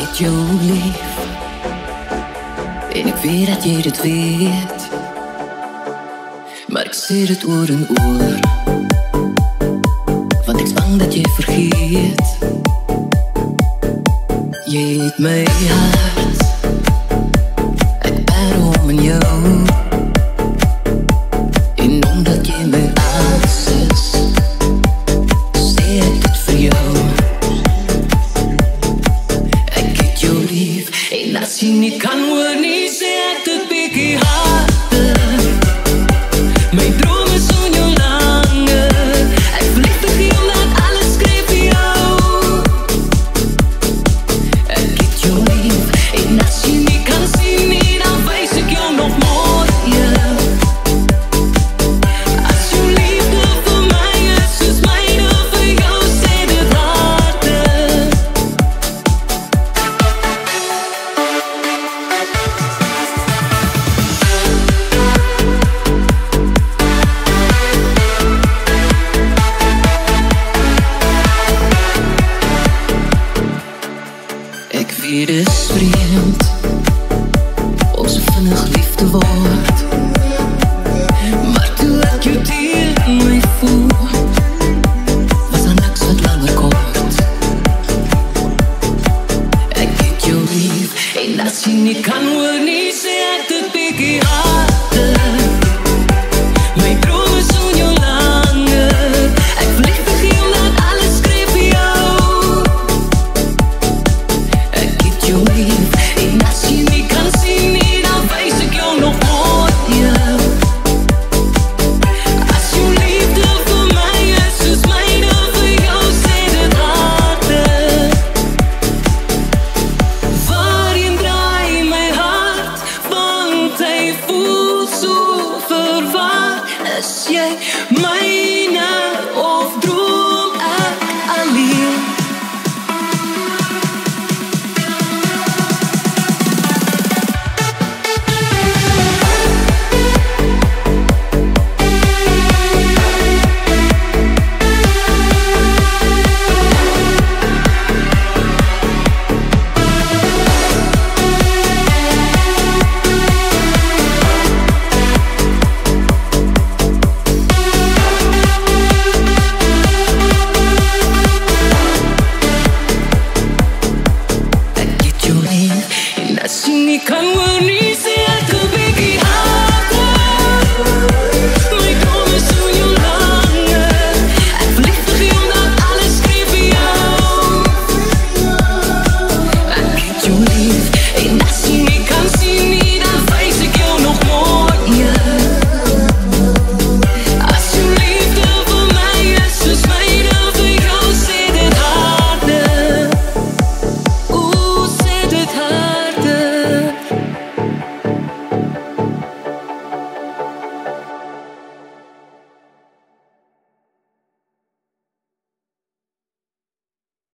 het jou lief en ek weet dat jy dit weet, maar ek sê dit oor en oor, want ek's bang dat jy vergeet. Jy het my hart, ek bær om in jou, en omdat jy my alles is, sê ek dit vir jou. Ek het jou lief, en as jy nie kan hoor nie, sê ek dit bietjie harder. My droom is om jou langer, ek vlieg te gee omdat alles skryf vir jou. Ek het jou lief, en as jy nie kan sien nie, dan wys ek jou nog mooier. As jou liefde vir my is, soos myne vir jou, sê dit harder. Ek weet dis vreemd om so vinnig lief te word, maar toe ek jou teen my voel, was daar niks wat langer kort. Ek het jou lief, en as jy nie kan hoor nie, sê ek dit bietjie harder. My droom is om jou langer, ek vlieg te gee omdat alles skryf vir jou. Ek het jou lief, en as jy nie kan sien nie, dan wys ek jou nog mooier. As jou liefde vir my is, soos myne vir jou, sê dit harder. Waarheen draai my hart, want hy voel so verward. Is jy my